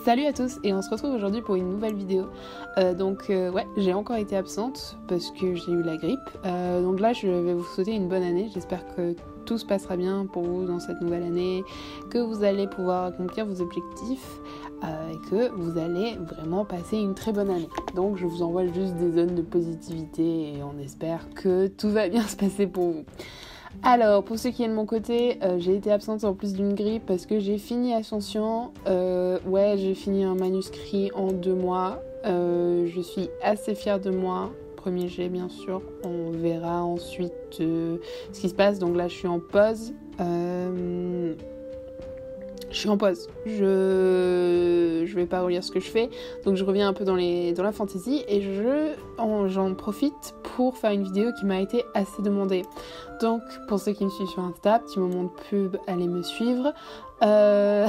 Salut à tous et on se retrouve aujourd'hui pour une nouvelle vidéo. Ouais, j'ai encore été absente parce que j'ai eu la grippe. Donc là, je vais vous souhaiter une bonne année. J'espère que tout se passera bien pour vous dans cette nouvelle année, que vous allez pouvoir accomplir vos objectifs et que vous allez vraiment passer une très bonne année. Donc je vous envoie juste des zones de positivité et on espère que tout va bien se passer pour vous. Alors, pour ce qui est de mon côté, j'ai été absente en plus d'une grippe parce que j'ai fini Ascension. J'ai fini un manuscrit en 2 mois. Je suis assez fière de moi. Premier jet, bien sûr. On verra ensuite ce qui se passe. Donc là, je suis en pause. Je vais pas relire ce que je fais. Donc je reviens un peu dans la fantasy et j'en profite pour faire une vidéo qui m'a été assez demandée. Donc pour ceux qui me suivent sur Insta, petit moment de pub, allez me suivre. Pas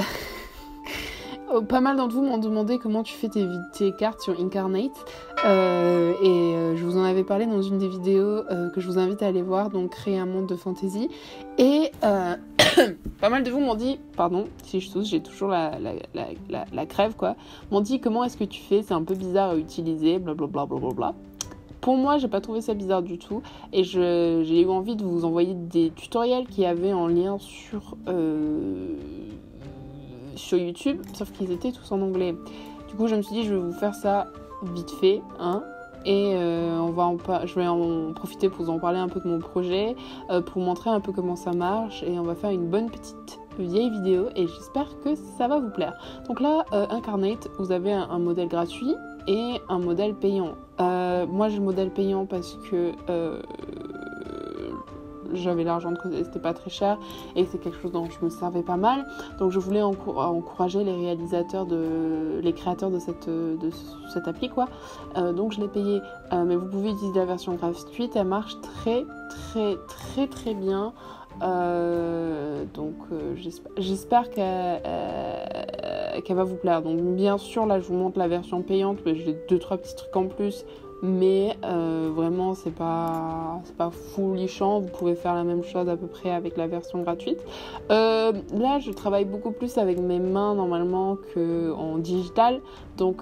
mal d'entre vous m'ont demandé comment tu fais tes cartes sur Incarnate. Je vous en avais parlé dans une des vidéos que je vous invite à aller voir, donc créer un monde de fantasy. Et pas mal de vous m'ont dit, pardon si je tousse, j'ai toujours la crève quoi, m'ont dit comment est-ce que tu fais, c'est un peu bizarre à utiliser, blablabla. Pour moi, j'ai pas trouvé ça bizarre du tout et j'ai eu envie de vous envoyer des tutoriels qui avaient en lien sur YouTube, sauf qu'ils étaient tous en anglais. Du coup, je me suis dit, je vais vous faire ça vite fait, et je vais en profiter pour vous en parler un peu de mon projet, pour vous montrer un peu comment ça marche, et on va faire une bonne petite vieille vidéo, et j'espère que ça va vous plaire. Donc là, Incarnate, vous avez un modèle gratuit et un modèle payant. Moi, j'ai le modèle payant parce que j'avais l'argent de côté, c'était pas très cher et c'est quelque chose dont je me servais pas mal, donc je voulais encourager les créateurs de cette appli quoi, donc je l'ai payé, mais vous pouvez utiliser la version gratuite, elle marche très très très très bien, j'espère qu'elle va vous plaire. Donc bien sûr là je vous montre la version payante, mais j'ai 2-3 petits trucs en plus, mais vraiment c'est pas foulichant, vous pouvez faire la même chose à peu près avec la version gratuite. Là je travaille beaucoup plus avec mes mains normalement qu'en digital, donc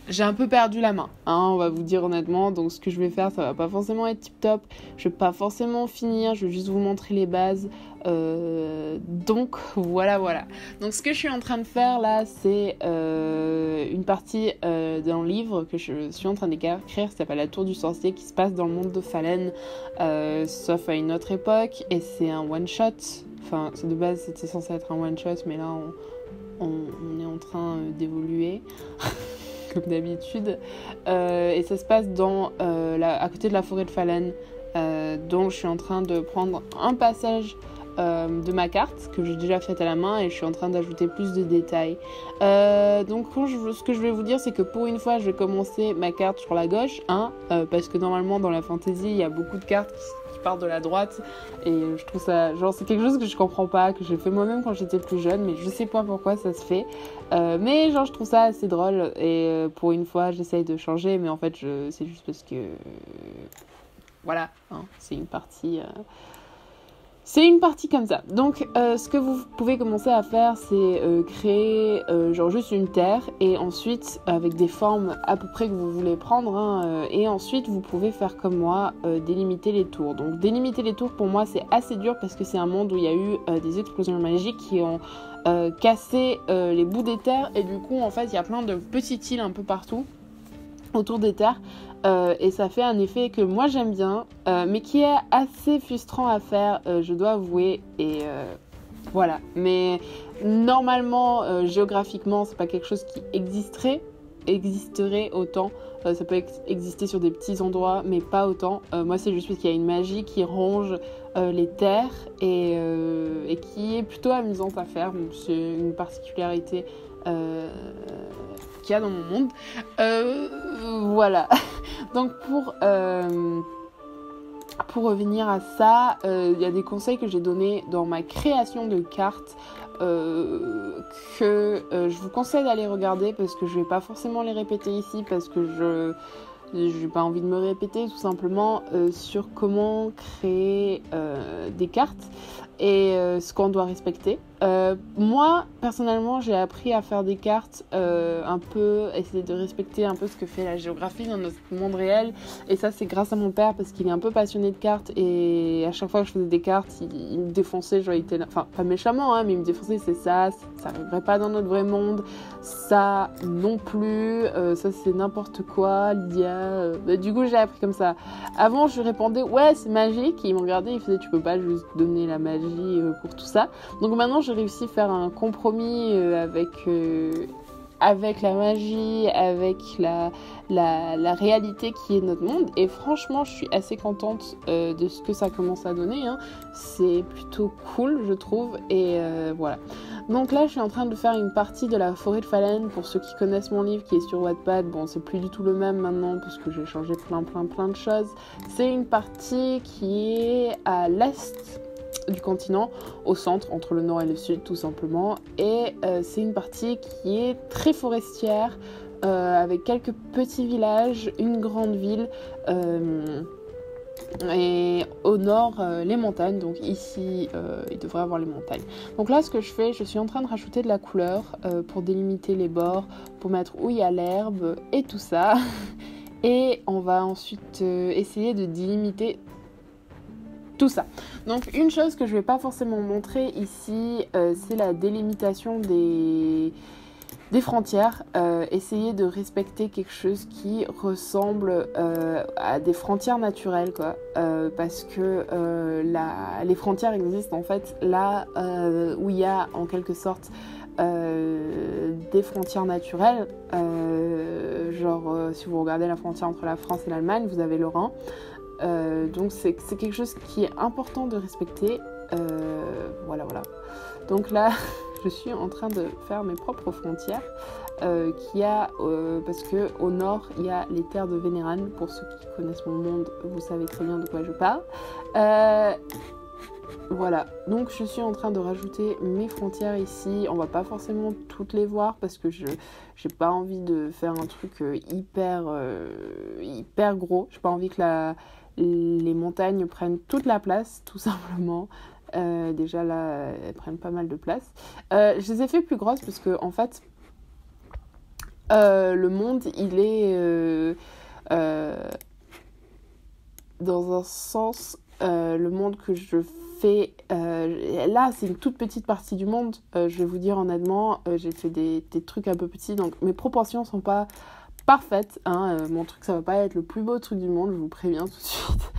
j'ai un peu perdu la main, on va vous dire honnêtement, donc ce que je vais faire, ça va pas forcément être tip top, je vais pas forcément finir, je vais juste vous montrer les bases, donc voilà. Donc ce que je suis en train de faire là, c'est une partie d'un livre que je suis en train d'écrire, qui s'appelle La Tour du Sorcier, qui se passe dans le monde de Fallen, sauf à une autre époque, et c'est un one shot, enfin de base c'était censé être un one shot, mais là on est en train d'évoluer. Comme d'habitude, et ça se passe à côté de la forêt de Fallen, donc je suis en train de prendre un passage de ma carte que j'ai déjà faite à la main et je suis en train d'ajouter plus de détails. Donc ce que je vais vous dire, c'est que pour une fois je vais commencer ma carte sur la gauche, parce que normalement dans la fantasy il y a beaucoup de cartes qui partent de la droite et je trouve ça, c'est quelque chose que je comprends pas, que j'ai fait moi-même quand j'étais plus jeune, mais je sais pas pourquoi ça se fait, mais je trouve ça assez drôle et pour une fois j'essaye de changer, mais en fait c'est juste parce que voilà, c'est une partie comme ça. Donc ce que vous pouvez commencer à faire, c'est créer juste une terre, et ensuite avec des formes à peu près que vous voulez prendre, et ensuite vous pouvez faire comme moi, délimiter les tours. Donc délimiter les tours pour moi c'est assez dur parce que c'est un monde où il y a eu des explosions magiques qui ont cassé les bouts des terres, et du coup en fait il y a plein de petites îles un peu partout autour des terres, et ça fait un effet que moi j'aime bien, mais qui est assez frustrant à faire, je dois avouer, et voilà. Mais normalement, géographiquement, c'est pas quelque chose qui existerait autant. Ça peut exister sur des petits endroits, mais pas autant. Moi, c'est juste parce qu'il y a une magie qui ronge les terres et qui est plutôt amusante à faire. Donc, c'est une particularité qu'il y a dans mon monde. Voilà. Donc pour revenir à ça, il y a des conseils que j'ai donnés dans ma création de cartes que je vous conseille d'aller regarder, parce que je vais pas forcément les répéter ici parce que j'ai pas envie de me répéter, tout simplement, sur comment créer des cartes. et ce qu'on doit respecter. Moi, personnellement, j'ai appris à faire des cartes, un peu, essayer de respecter un peu ce que fait la géographie dans notre monde réel. Et ça, c'est grâce à mon père parce qu'il est un peu passionné de cartes. Et à chaque fois que je faisais des cartes, il me défonçait, genre il était là, enfin pas méchamment, hein, mais il me défonçait, c'est ça n'arriverait pas dans notre vrai monde, ça non plus, ça c'est n'importe quoi, Lydia. Du coup, j'ai appris comme ça. Avant, je lui répondais, ouais, c'est magique. Et il me regardait, il faisait, tu peux pas juste donner la magie pour tout ça. Donc maintenant, j'ai réussi à faire un compromis avec la magie, avec la réalité qui est notre monde. Et franchement, je suis assez contente de ce que ça commence à donner. Hein. C'est plutôt cool, je trouve. Et voilà. Donc là, je suis en train de faire une partie de la forêt de Fallen. Pour ceux qui connaissent mon livre qui est sur Wattpad, bon, c'est plus du tout le même maintenant parce que j'ai changé plein de choses. C'est une partie qui est à l'est du continent, au centre, entre le nord et le sud tout simplement, et c'est une partie qui est très forestière, avec quelques petits villages, une grande ville, et au nord les montagnes. Donc ici il devrait y avoir les montagnes. Donc là, ce que je fais, je suis en train de rajouter de la couleur pour délimiter les bords, pour mettre où il y a l'herbe et tout ça. Et on va ensuite essayer de délimiter tout ça. Donc une chose que je vais pas forcément montrer ici, c'est la délimitation des frontières. Essayer de respecter quelque chose qui ressemble à des frontières naturelles, quoi. Parce que les frontières existent en fait là où il y a en quelque sorte des frontières naturelles. Si vous regardez la frontière entre la France et l'Allemagne, vous avez le Rhin. Donc c'est quelque chose qui est important de respecter. Voilà. Donc là, je suis en train de faire mes propres frontières. Parce que au nord, il y a les terres de Vénéran. Pour ceux qui connaissent mon monde, vous savez très bien de quoi je parle. Voilà, donc je suis en train de rajouter mes frontières ici. On va pas forcément toutes les voir parce que j'ai pas envie de faire un truc hyper gros. J'ai pas envie que les montagnes prennent toute la place, tout simplement. Déjà là, elles prennent pas mal de place. Je les ai fait plus grosses parce que en fait, le monde, il est dans un sens, le monde que je fais là, c'est une toute petite partie du monde. Je vais vous dire honnêtement, j'ai fait des trucs un peu petits, donc mes proportions sont pas parfaites, hein. Mon truc, ça va pas être le plus beau truc du monde, je vous préviens tout de suite.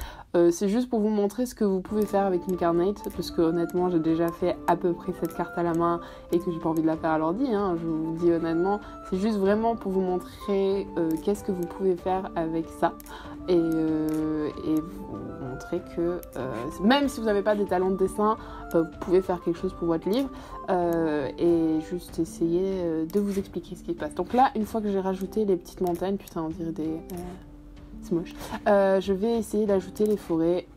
C'est juste pour vous montrer ce que vous pouvez faire avec Incarnate, parce que honnêtement, j'ai déjà fait à peu près cette carte à la main et que j'ai pas envie de la faire à l'ordi, hein. Je vous dis honnêtement, c'est juste vraiment pour vous montrer qu'est-ce que vous pouvez faire avec ça. Et vous montrer que même si vous n'avez pas des talents de dessin, vous pouvez faire quelque chose pour votre livre, et juste essayer de vous expliquer ce qui se passe. Donc là, une fois que j'ai rajouté les petites montagnes, putain, on dirait des... c'est moche. Je vais essayer d'ajouter les forêts.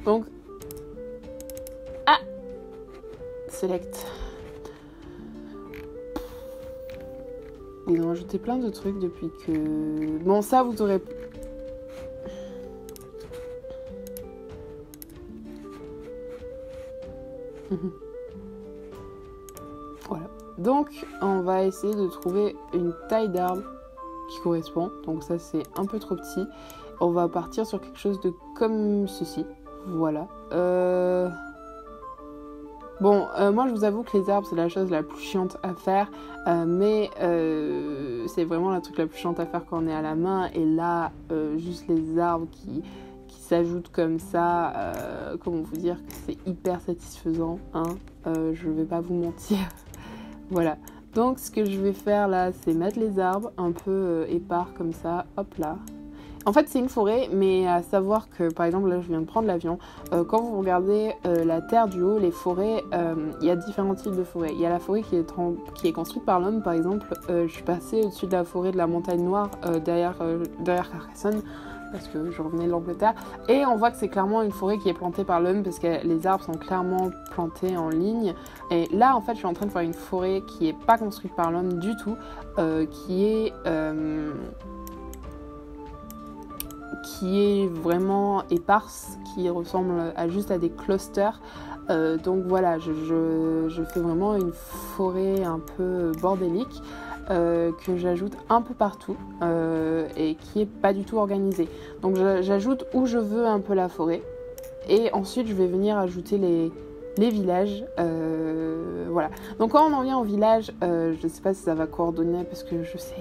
Donc... Ah, select. Ils ont ajouté plein de trucs depuis que... Bon, ça, vous aurez... Voilà. Donc, on va essayer de trouver une taille d'arbre qui correspond. Donc ça, c'est un peu trop petit. On va partir sur quelque chose de comme ceci. Voilà. Bon, moi je vous avoue que les arbres c'est la chose la plus chiante à faire, mais c'est vraiment la truc la plus chiante à faire quand on est à la main. Et là, juste les arbres qui s'ajoutent comme ça, comment vous dire que c'est hyper satisfaisant, hein. Je vais pas vous mentir. Voilà. Donc ce que je vais faire là, c'est mettre les arbres un peu épars comme ça, hop là. En fait, c'est une forêt, mais à savoir que, par exemple, là, je viens de prendre l'avion. Quand vous regardez la terre du haut, les forêts, il y a différents types de forêts. Il y a la forêt qui est construite par l'homme, par exemple. Je suis passée au-dessus de la forêt de la Montagne Noire, derrière Carcassonne, parce que je revenais de l'Angleterre. Et on voit que c'est clairement une forêt qui est plantée par l'homme, parce que les arbres sont clairement plantés en ligne. Et là, en fait, je suis en train de faire une forêt qui n'est pas construite par l'homme qui est vraiment éparse, qui ressemble juste à des clusters. Donc voilà, je fais vraiment une forêt un peu bordélique que j'ajoute un peu partout et qui est pas du tout organisée. Donc j'ajoute où je veux un peu la forêt et ensuite je vais venir ajouter les villages. Voilà. Donc quand on en vient au village, je sais pas si ça va coordonner parce que je sais...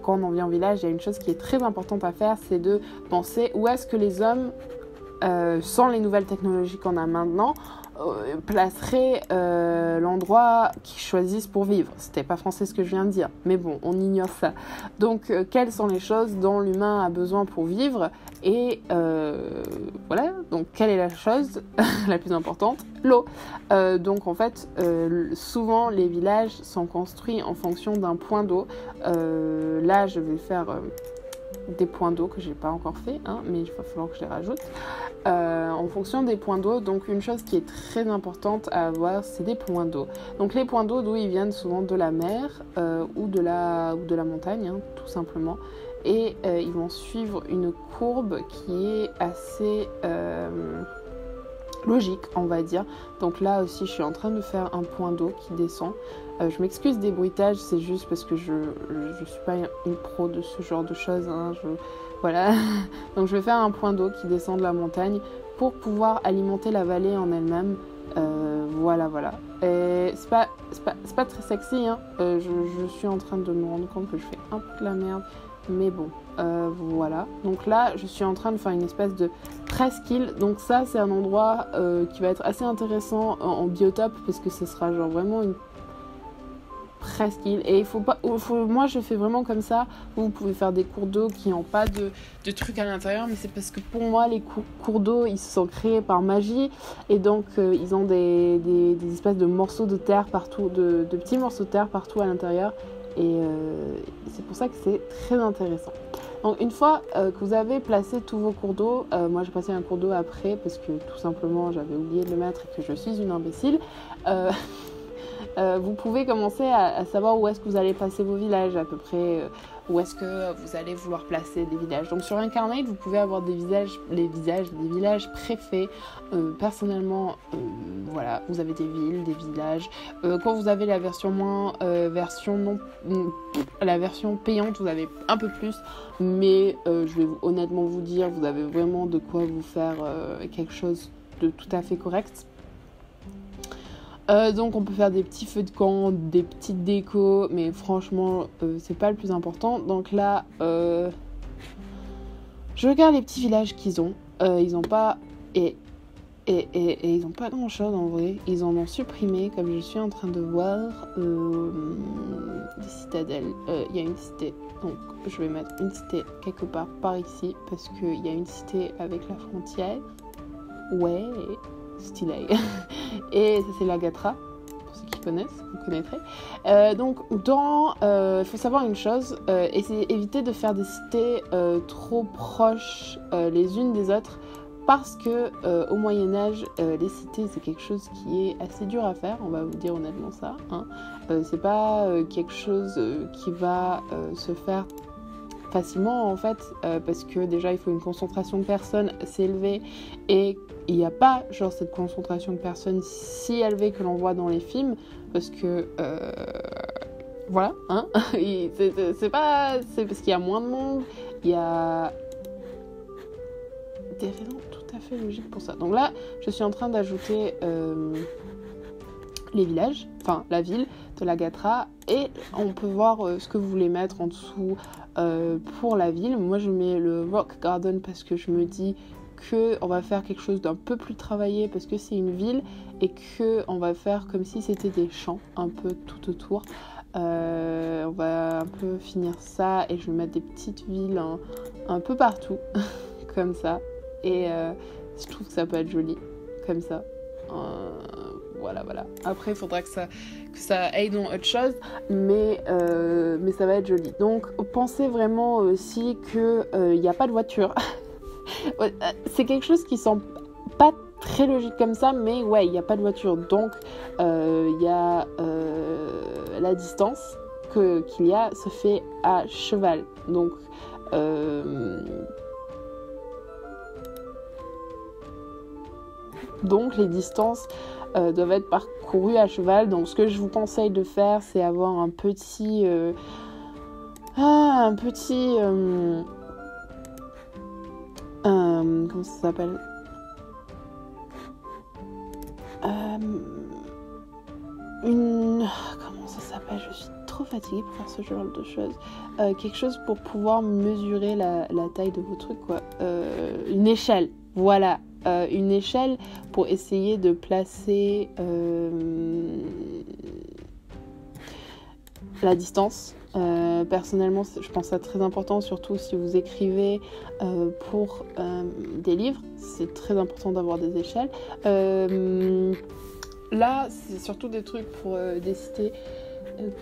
Quand on en vient au village, il y a une chose qui est très importante à faire, c'est de penser où est-ce que les hommes, sans les nouvelles technologies qu'on a maintenant, placeraient l'endroit qu'ils choisissent pour vivre. C'était pas français ce que je viens de dire, mais bon, on ignore ça. Donc, quelles sont les choses dont l'humain a besoin pour vivre? Et voilà, donc quelle est la chose la plus importante? L'eau. Donc en fait, souvent les villages sont construits en fonction d'un point d'eau. Là, je vais faire des points d'eau que j'ai pas encore fait, hein, mais il va falloir que je les rajoute. En fonction des points d'eau, donc une chose qui est très importante à avoir, c'est des points d'eau. Donc les points d'eau, d'où ils viennent souvent de la mer ou de la montagne, hein, tout simplement. Et ils vont suivre une courbe qui est assez logique, on va dire. Donc là aussi, je suis en train de faire un point d'eau qui descend. Je m'excuse des bruitages, c'est juste parce que je suis pas une pro de ce genre de choses, hein, voilà. Donc je vais faire un point d'eau qui descend de la montagne pour pouvoir alimenter la vallée en elle-même. Voilà. Et c'est pas très sexy, hein. Je suis en train de me rendre compte que je fais un peu de la merde. Mais bon, voilà. Donc là, je suis en train de faire une espèce de presqu'île. Donc ça, c'est un endroit qui va être assez intéressant en biotope parce que ce sera genre vraiment une presqu'île. Et moi, je fais vraiment comme ça. Vous pouvez faire des cours d'eau qui n'ont pas de trucs à l'intérieur, mais c'est parce que pour moi, les cours d'eau, ils se sont créés par magie. Et donc, ils ont des espèces de morceaux de terre partout, de petits morceaux de terre partout à l'intérieur. Et c'est pour ça que c'est très intéressant. Donc une fois que vous avez placé tous vos cours d'eau, moi j'ai passé un cours d'eau après parce que tout simplement j'avais oublié de le mettre et que je suis une imbécile. Vous pouvez commencer à savoir où est-ce que vous allez passer vos villages à peu près, où est-ce que vous allez vouloir placer des villages. Donc sur Incarnate, vous pouvez avoir des villages préfaits. Personnellement, voilà, vous avez des villes, des villages. Quand vous avez la version la version payante, vous avez un peu plus. Mais je vais honnêtement vous dire, vous avez vraiment de quoi vous faire quelque chose de tout à fait correct. Donc on peut faire des petits feux de camp, des petites décos, mais franchement c'est pas le plus important. Donc là je regarde les petits villages qu'ils ont. Ils ont pas et ils ont pas grand chose en vrai. Ils en ont supprimé comme je suis en train de voir des citadelles. Il y a une cité, donc je vais mettre une cité quelque part par ici parce qu'il y a une cité avec la frontière. Ouais, stylé. Et ça c'est l'Agatra, pour ceux qui connaissent, vous connaîtrez. Donc il faut savoir une chose, et c'est éviter de faire des cités trop proches les unes des autres, parce que au Moyen-Âge, les cités c'est quelque chose qui est assez dur à faire, on va vous dire honnêtement ça, hein. C'est pas quelque chose qui va se faire facilement en fait, parce que déjà il faut une concentration de personnes assez élevée et il n'y a pas genre cette concentration de personnes si élevée que l'on voit dans les films, parce que voilà, hein. C'est parce qu'il y a moins de monde, il y a des raisons tout à fait logiques pour ça. Donc là je suis en train d'ajouter les villages, enfin la ville de l'Agatra, et on peut voir ce que vous voulez mettre en dessous pour la ville. Moi je mets le Rock Garden parce que je me dis que on va faire quelque chose d'un peu plus travaillé parce que c'est une ville et que on va faire comme si c'était des champs un peu tout autour. On va un peu finir ça et je vais mettre des petites villes un peu partout comme ça, et je trouve que ça peut être joli comme ça. Voilà. Après, il faudra que ça aille dans autre chose, mais ça va être joli. Donc, pensez vraiment aussi qu'il n'y a pas de voiture. C'est quelque chose qui semble pas très logique comme ça, mais ouais, il n'y a pas de voiture. Donc, il y a la distance qu'il y a se fait à cheval. Donc, Donc les distances doivent être parcourues à cheval. Donc ce que je vous conseille de faire, c'est avoir un petit... comment ça s'appelle, comment ça s'appelle, je suis trop fatiguée pour faire ce genre de choses. Quelque chose pour pouvoir mesurer la taille de vos trucs, quoi. Une échelle, voilà. Une échelle pour essayer de placer la distance. Personnellement, je pense que c'est très important, surtout si vous écrivez pour des livres. C'est très important d'avoir des échelles. Là, c'est surtout des trucs pour des cités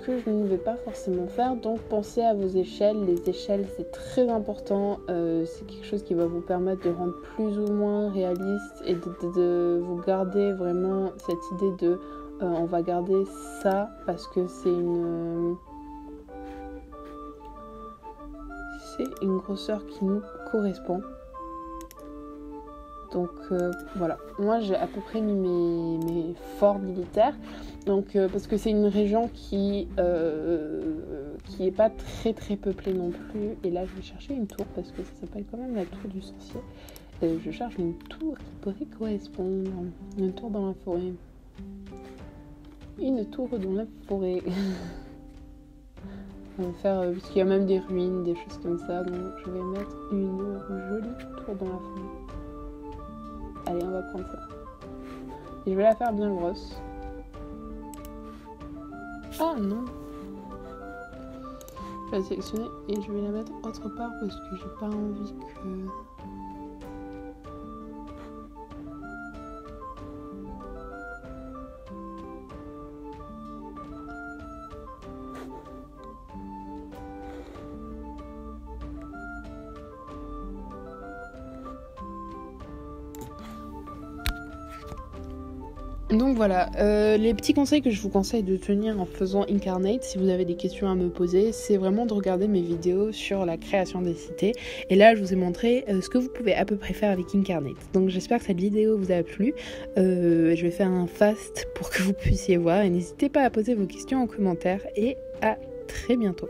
que je ne vais pas forcément faire. Donc, pensez à vos échelles. Les échelles, c'est très important. C'est quelque chose qui va vous permettre de rendre plus ou moins réaliste et de vous garder vraiment cette idée de on va garder ça parce que c'est une grosseur qui nous correspond. Donc voilà, moi j'ai à peu près mis mes forts militaires, donc parce que c'est une région qui est pas très peuplée non plus. Et là je vais chercher une tour parce que ça s'appelle quand même la tour du sorcier. Je cherche une tour qui pourrait correspondre, une tour dans la forêt. Une tour dans la forêt. On va faire, parce qu'il y a même des ruines, des choses comme ça, donc je vais mettre une jolie tour dans la forêt. Allez, on va prendre ça. Et je vais la faire bien grosse. Ah non! Je vais la sélectionner et je vais la mettre autre part parce que j'ai pas envie que... Donc voilà, les petits conseils que je vous conseille de tenir en faisant Incarnate, si vous avez des questions à me poser, c'est vraiment de regarder mes vidéos sur la création des cités. Et là, je vous ai montré ce que vous pouvez à peu près faire avec Incarnate. Donc j'espère que cette vidéo vous a plu. Je vais faire un fast pour que vous puissiez voir. Et n'hésitez pas à poser vos questions en commentaire. Et à très bientôt.